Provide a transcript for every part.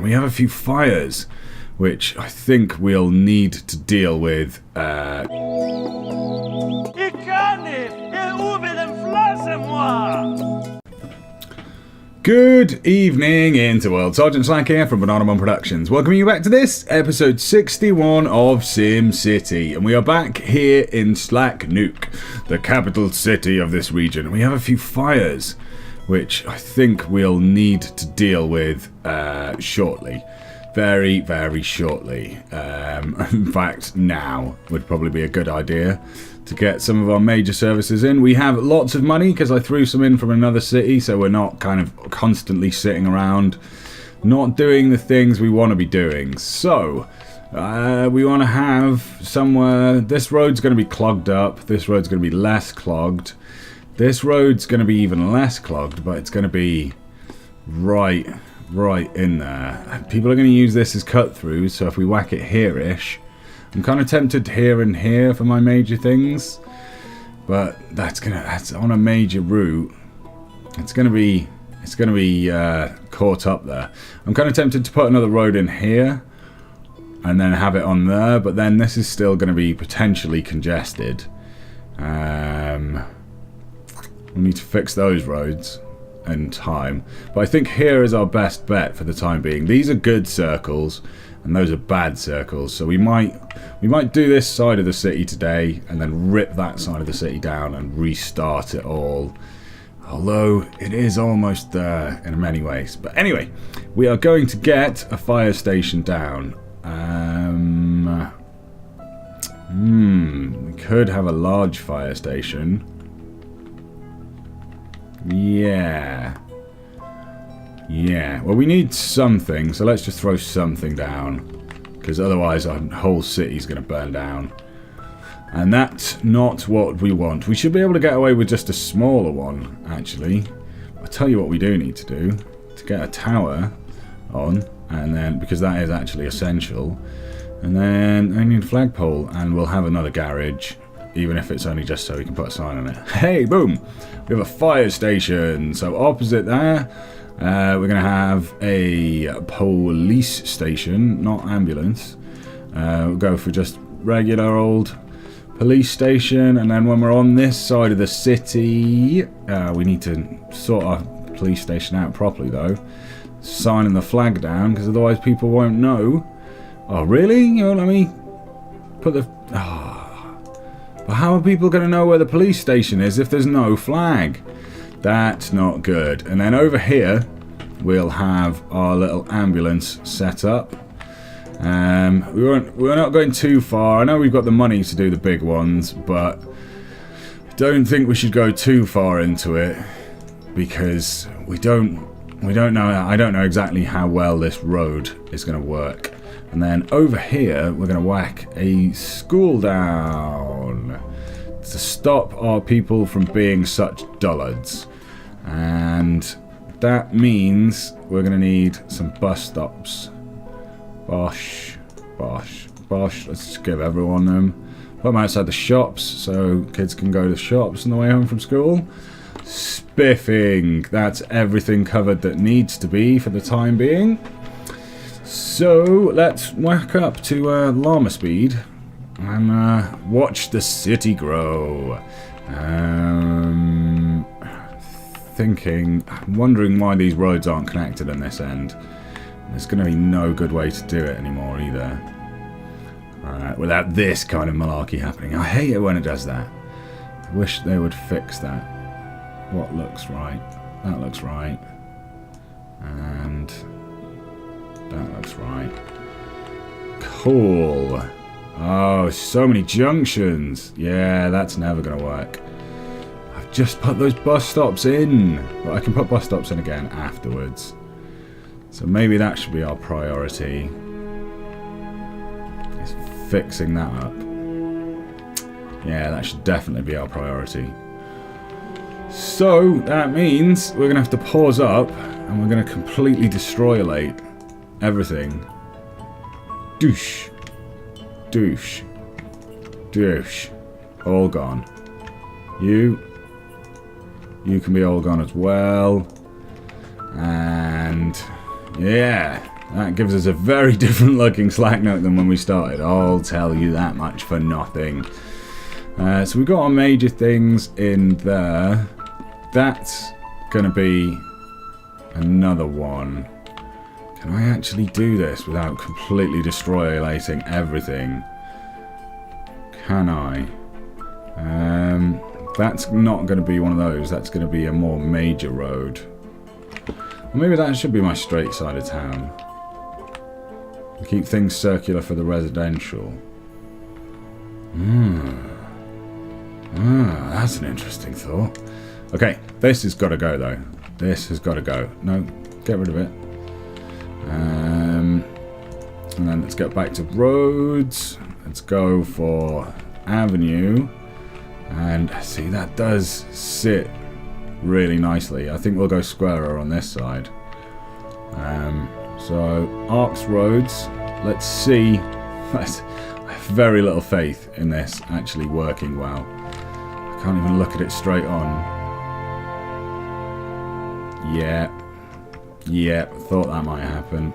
We have a few fires, which I think we'll need to deal with. Good evening, Interworld. Sergeant Slack here from Banana One Productions. Welcoming you back to this, episode 61 of SimCity. And we are back here in Slack Nook, the capital city of this region. We have a few fires, which I think we'll need to deal with shortly. Very, very shortly. In fact, now would probably be a good idea to get some of our major services in. We have lots of money because I threw some in from another city, so we're not kind of constantly sitting around not doing the things we want to be doing. So we want to have somewhere. This road's going to be clogged up. This road's going to be less clogged. This road's going to be even less clogged, but it's going to be right in there. And people are going to use this as cut-throughs, so if we whack it here-ish, I'm kind of tempted here and here for my major things, but that's on a major route. It's gonna be caught up there. I'm kind of tempted to put another road in here and then have it on there, but then this is still going to be potentially congested. We need to fix those roads in time, but I think here is our best bet for the time being. These are good circles and those are bad circles, so we might do this side of the city today and then rip that side of the city down and restart it all, although it is almost there in many ways. But anyway, we are going to get a fire station down. We could have a large fire station. Yeah, well, we need something, so let's just throw something down, because otherwise our whole city's going to burn down. And that's not what we want. We should be able to get away with just a smaller one, actually. I'll tell you what we do need to do. To get a tower on, and then, because that is actually essential. And then I need a flagpole, and we'll have another garage, even if it's only just so we can put a sign on it. Hey, boom! We have a fire station. So opposite there, we're going to have a police station, not ambulance. We'll go for just regular old police station. And then when we're on this side of the city, we need to sort our police station out properly, though. Signing the flag down, because otherwise people won't know. Oh, really? You won't let me put the... But how are people going to know where the police station is if there's no flag? That's not good. And then over here, we'll have our little ambulance set up. We're not going too far. I know we've got the money to do the big ones, but I don't think we should go too far into it, because we don't know. I don't know exactly how well this road is going to work. And then over here, we're going to whack a school down to stop our people from being such dullards. And that means we're going to need some bus stops. Bosh. Let's just give everyone them. Put them outside the shops so kids can go to shops on the way home from school. Spiffing. That's everything covered that needs to be for the time being. So let's whack up to llama speed and watch the city grow. I'm wondering why these roads aren't connected on this end. There's going to be no good way to do it anymore either. Without this kind of malarkey happening. I hate it when it does that. I wish they would fix that. What looks right? That looks right. And that looks right. Cool. Oh, so many junctions. Yeah, that's never going to work. I've just put those bus stops in. But I can put bus stops in again afterwards. So maybe that should be our priority. Is fixing that up. Yeah, that should definitely be our priority. So that means we're going to have to pause up and we're going to completely destroy everything. Douche. Douche. Douche. All gone. You can be all gone as well. And yeah, That gives us a very different looking Slack Nook than when we started. I'll tell you that much for nothing. So we've got our major things in there. That's going to be another one. Can I actually do this without completely destroying everything? Can I? That's not going to be one of those. That's going to be a more major road. Or maybe that should be my straight side of town. Keep things circular for the residential. That's an interesting thought. Okay, this has got to go though. This has got to go. No, get rid of it. And then let's get back to roads. Let's go for avenue. And see, that does sit really nicely. I think we'll go squarer on this side. So, arcs roads. Let's see. I have very little faith in this actually working well. I can't even look at it straight on. Yeah, thought that might happen.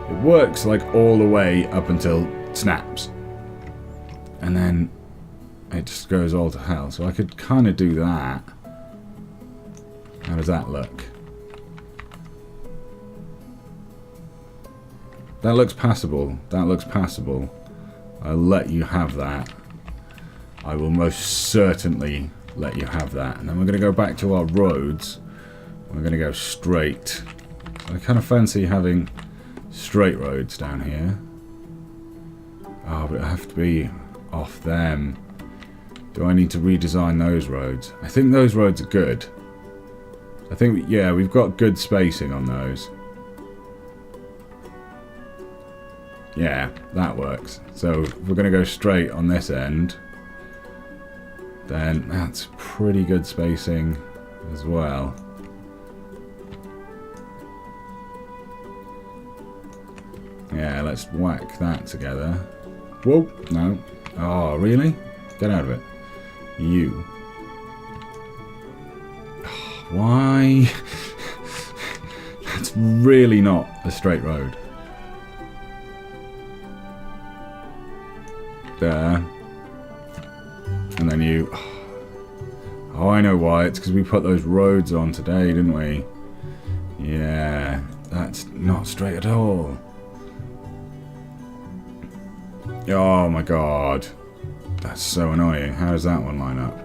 It works like all the way up until it snaps. And then it just goes all to hell. So I could kind of do that. How does that look? That looks passable. That looks passable. I'll let you have that. I will most certainly let you have that. And then we're going to go back to our roads. We're going to go straight. I kind of fancy having straight roads down here. Oh, but it have to be off them. Do I need to redesign those roads? I think those roads are good. I think, yeah, we've got good spacing on those. Yeah, that works. So if we're going to go straight on this end, then that's pretty good spacing as well. Yeah, let's whack that together. Whoa, no. Oh, really? Get out of it. You. Why? That's really not a straight road. There. And then you... Oh, I know why. It's because we put those roads on today, didn't we? Yeah. That's not straight at all. Oh my god. That's so annoying. How does that one line up?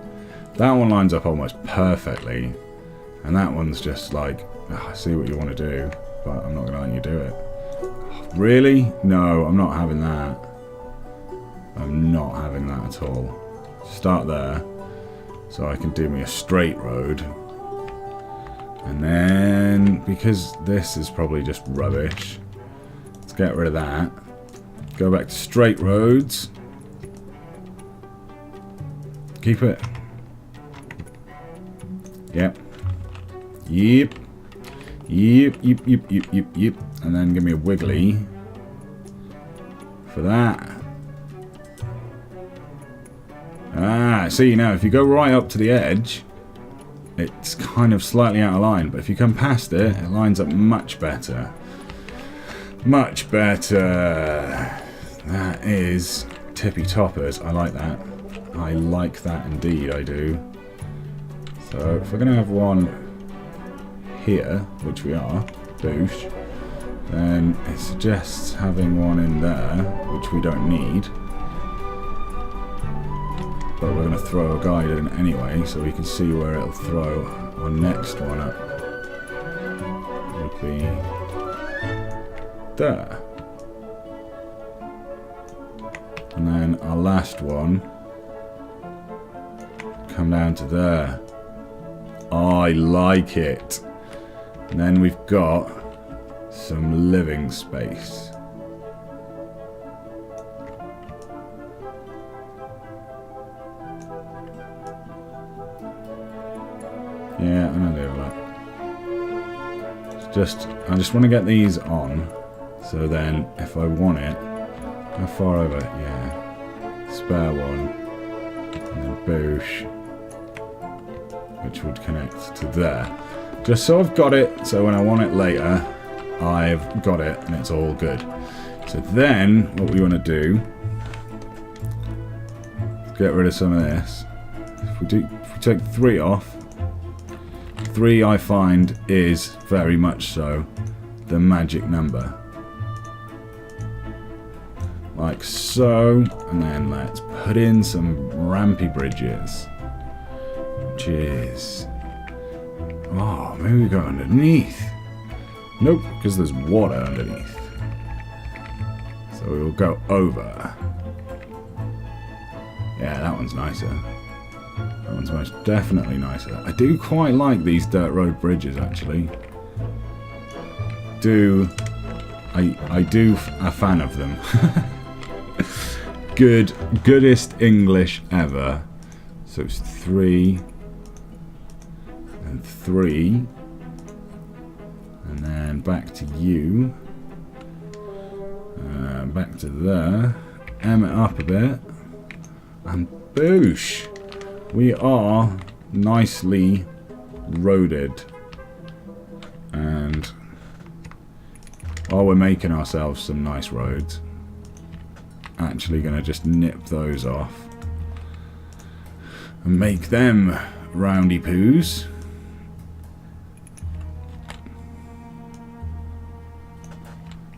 That one lines up almost perfectly. And that one's just like... Oh, I see what you want to do. But I'm not going to let you do it. Really? No, I'm not having that. I'm not having that at all. Start there. So I can do me a straight road. And then, because this is probably just rubbish, let's get rid of that. Go back to straight roads. Keep it. Yep. Yep. Yep. And then give me a wiggly for that. Ah, see now, if you go right up to the edge, it's kind of slightly out of line. But if you come past it, it lines up much better. Much better. That is tippy toppers. I like that. I like that indeed, I do. So if we're going to have one here, which we are, boosh, then it suggests having one in there, which we don't need. But we're going to throw a guide in anyway, so we can see where it'll throw our next one up. Would be there. And then our last one come down to there. I like it. And then we've got some living space. Yeah, I know they all that. I just want to get these on, so then if I want it, how far over? Yeah, spare one, and then boosh, which would connect to there. Just so I've got it, so when I want it later, I've got it, and it's all good. So then, what we want to do is get rid of some of this. If we take 3 off, 3 I find is very much so the magic number. Like so, and then let's put in some rampy bridges. Which is... oh, maybe we go underneath. Nope, because there's water underneath. So we'll go over. Yeah, that one's nicer. That one's most definitely nicer. I do quite like these dirt road bridges, actually. I do a fan of them. Goodest English ever. So it's 3 and 3. And then back to you. Back to there. M it up a bit. And boosh! We are nicely roaded. And while we're making ourselves some nice roads, actually going to just nip those off and make them roundy poos.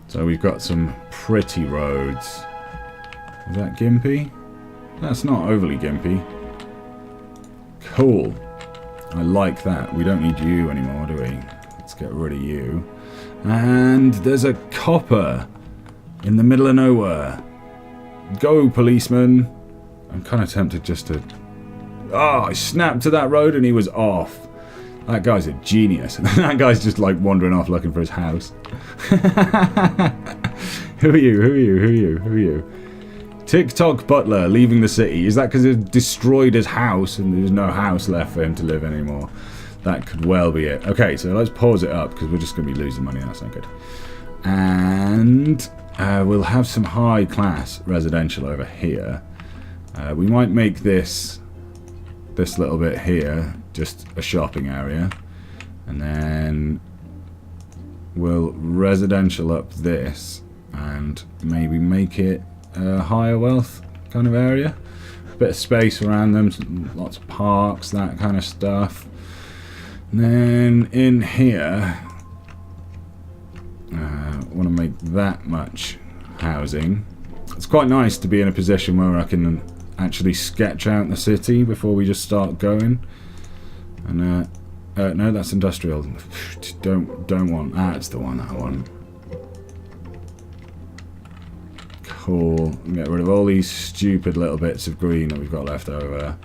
So we've got some pretty roads. Is that gimpy? That's not overly gimpy. Cool. I like that. We don't need you anymore, do we? Let's get rid of you. And there's a copper in the middle of nowhere. Go, policeman. I'm kind of tempted just to... oh, I snapped to that road and he was off. That guy's a genius. That guy's just like wandering off looking for his house. Who are you? Who are you? Who are you? Who are you? TikTok butler leaving the city. Is that because it destroyed his house and there's no house left for him to live anymore? That could well be it. Okay, so let's pause it up because we're just going to be losing money. That's not good. And we'll have some high class residential over here. We might make this little bit here just a shopping area, and then we'll residential up this and maybe make it a higher wealth kind of area. A bit of space around them, lots of parks, that kind of stuff. And then in here, I want to make that much housing. It's quite nice to be in a position where I can actually sketch out the city before we just start going. And no, that's industrial. Don't want. That's the one that I want. Cool. Get rid of all these stupid little bits of green that we've got left over.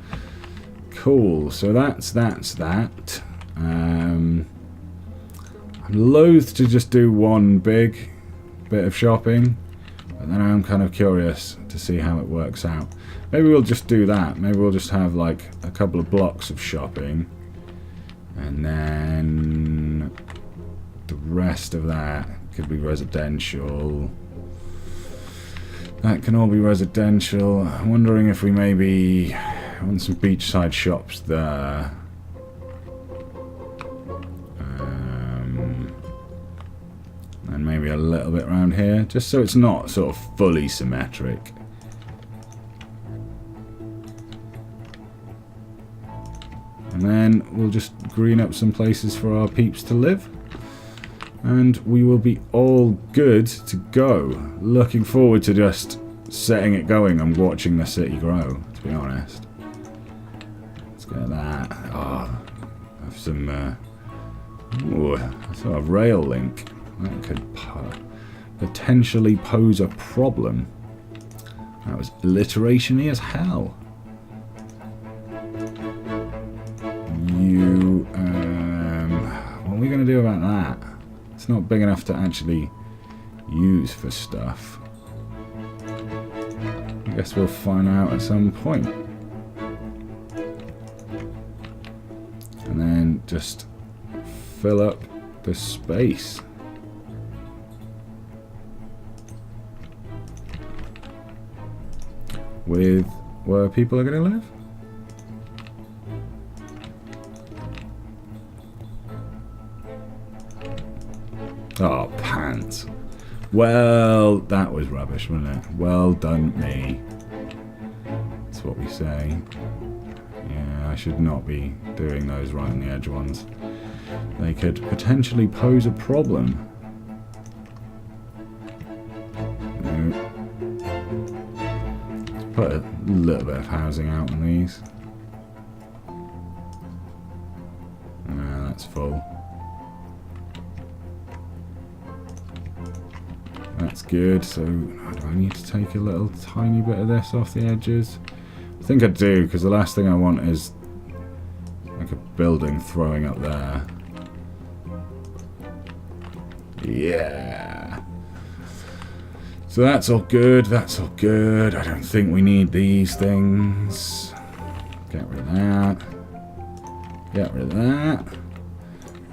Cool. So that's that. I'm loath to just do one big bit of shopping, but then I'm kind of curious to see how it works out. Maybe we'll just do that. Maybe we'll just have like a couple of blocks of shopping, and then the rest of that could be residential. That can all be residential. I'm wondering if we maybe want some beachside shops there. And maybe a little bit around here, just so it's not sort of fully symmetric. And then we'll just green up some places for our peeps to live. And we will be all good to go. Looking forward to just setting it going and watching the city grow, to be honest. Let's get that. Oh, have some sort of rail link. That could potentially pose a problem. That was alliteration-y as hell. What are we going to do about that? It's not big enough to actually use for stuff. I guess we'll find out at some point. And then just fill up the space. With where people are going to live? Oh, Well, that was rubbish, wasn't it? Well done, me. That's what we say. Yeah, I should not be doing those right on the edge ones. They could potentially pose a problem. No. Let's put a little bit of housing out on these. No, that's full. That's good. So, do I need to take a little tiny bit of this off the edges? I think I do, because the last thing I want is like a building throwing up there. Yeah. So that's all good. That's all good. I don't think we need these things. Get rid of that. Get rid of that.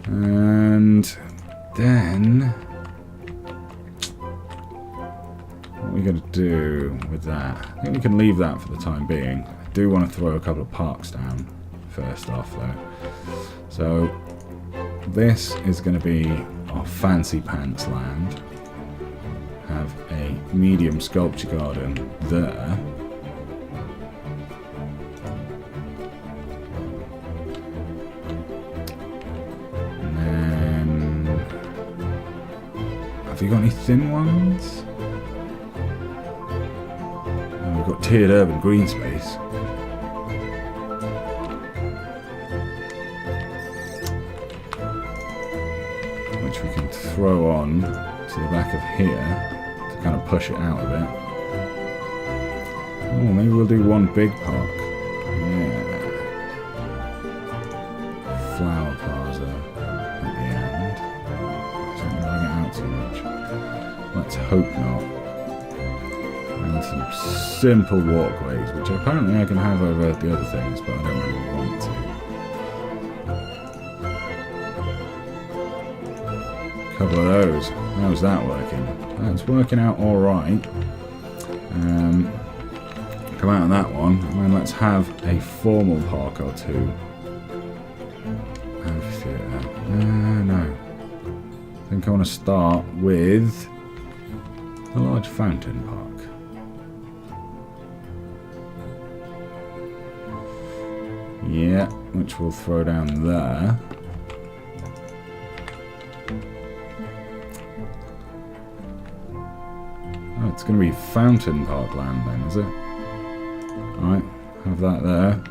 And then what are we going to do with that? I think we can leave that for the time being. I do want to throw a couple of parks down first off though. So this is going to be our fancy pants land. Have a medium sculpture garden there. And then have you got any thin ones? Oh, we've got tiered urban green space. Which we can throw on to the back of here to kind of push it out a bit. Oh, maybe we'll do one big park. Yeah. Flower plaza at the end. Don't drag it out too much. Let's hope not. And some simple walkways, which apparently I can have over the other things, but I don't really want to. Couple of those. How's that working? That's working out alright. Come out of that one, and then let's have a formal park or two. Amphitheatre. No. I think I want to start with a large fountain park. Yeah, which we'll throw down there. It's going to be fountain park land then, is it? Alright, have that there.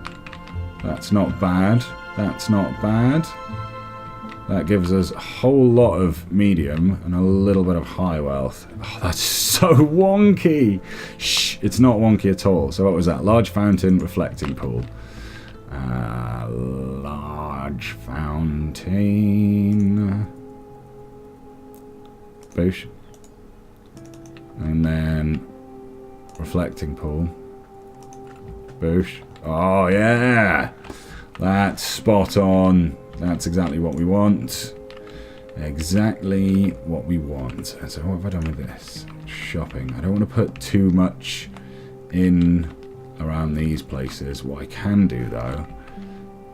That's not bad. That's not bad. That gives us a whole lot of medium and a little bit of high wealth. Oh, that's so wonky! Shh, it's not wonky at all. So what was that? Large fountain, reflecting pool. Large fountain. Boosh. And then reflecting pool. Boosh. Oh yeah! That's spot on. That's exactly what we want. Exactly what we want. So what have I done with this? Shopping. I don't want to put too much in around these places. What I can do though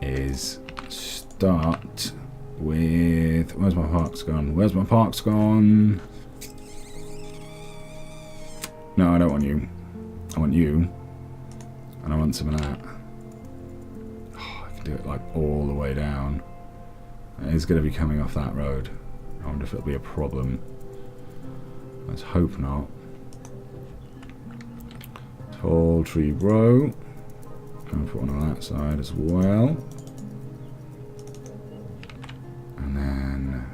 is start with... Where's my parks gone? Where's my parks gone? No, I don't want you. I want you. And I want some of that. Oh, I can do it like all the way down. It is going to be coming off that road. I wonder if it'll be a problem. Let's hope not. Tall tree row. I'll put one on that side as well. And then...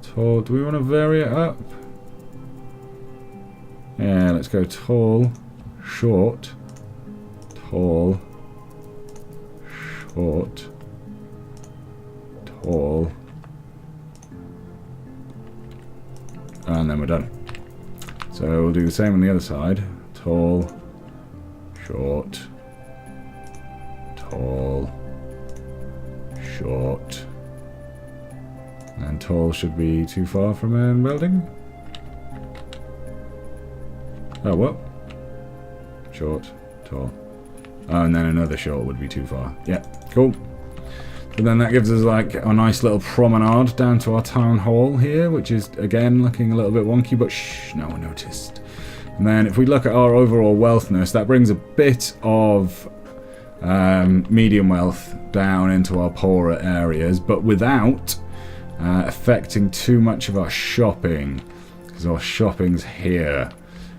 Tall... Do we want to vary it up? Yeah, let's go tall, short, tall, short, tall, and then we're done. So we'll do the same on the other side. Tall, short, tall, short, and tall should be too far from a building. Oh, what? Short, tall. Oh, and then another short would be too far. Yeah, cool. But then that gives us like a nice little promenade down to our town hall here, which is again looking a little bit wonky, but shh, no one noticed. And then if we look at our overall wealthness, that brings a bit of medium wealth down into our poorer areas, but without affecting too much of our shopping, because our shopping's here,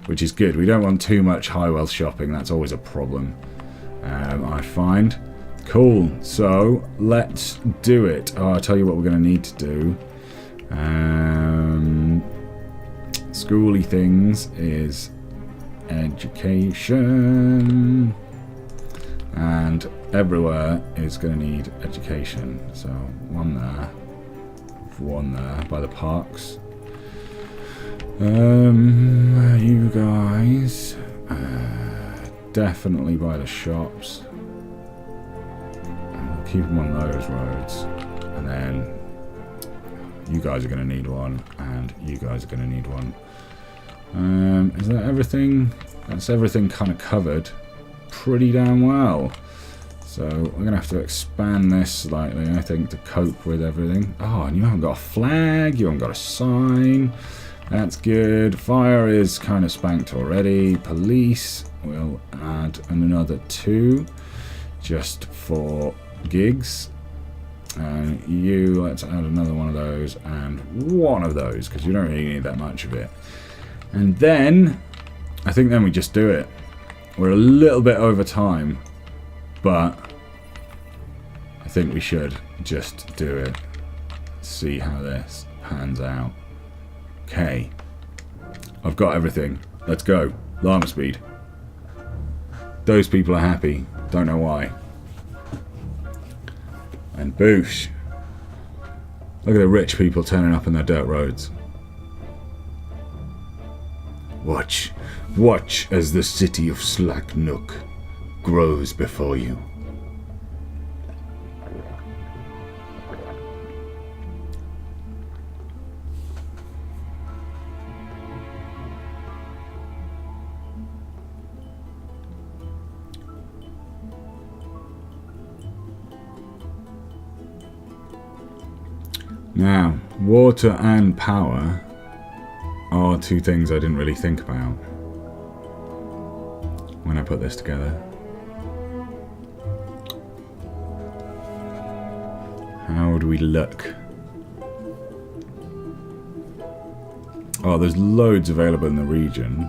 which is good. We don't want too much high wealth shopping. That's always a problem, I find. Cool, so let's do it. Oh, I'll tell you what we're going to need to do. Schooly things is education. And everywhere is going to need education. So one there by the parks. You guys definitely by the shops. Keep them on those roads, and then you guys are going to need one, and you guys are going to need one. Is that everything? That's everything kind of covered pretty damn well. So we're going to have to expand this slightly, I think, to cope with everything. Oh, and you haven't got a flag, you haven't got a sign. That's good. Fire is kind of spanked already. Police, we'll add another 2 just for gigs. And you, let's add another one of those and one of those, because you don't really need that much of it. And then I think then we just do it. We're a little bit over time, but I think we should just do it. See how this pans out. Okay, I've got everything. Let's go. Llama speed. Those people are happy. Don't know why. And boosh. Look at the rich people turning up in their dirt roads. Watch. Watch as the city of Slack Nook grows before you. Now, water and power are 2 things I didn't really think about when I put this together. How do we look? Oh, there's loads available in the region.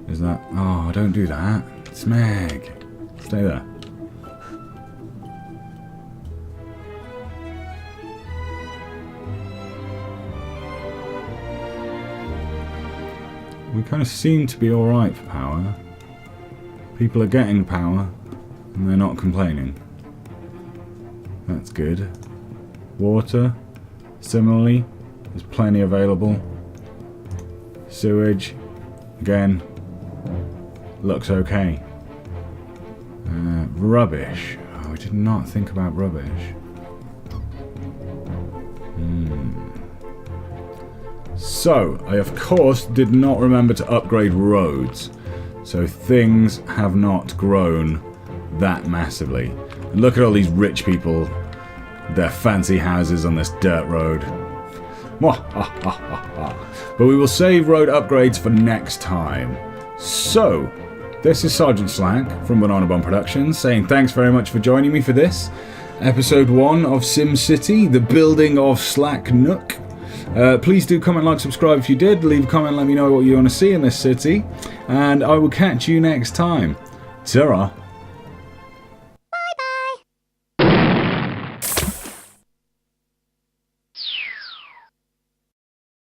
Is that... Oh, don't do that. Smeg. Stay there. We kind of seem to be alright for power. People are getting power, and they're not complaining. That's good. Water, similarly, there's plenty available. Sewage, again, looks okay. Rubbish. Oh, we did not think about rubbish. So, I of course did not remember to upgrade roads, so things have not grown that massively. And look at all these rich people, their fancy houses on this dirt road. But we will save road upgrades for next time. So, this is Sergeant Slack from Banana Bomb Productions saying thanks very much for joining me for this episode 1 of SimCity, the building of Slack Nook. Please do comment, like, subscribe if you did. Leave a comment, let me know what you want to see in this city. And I will catch you next time. Ta-ra.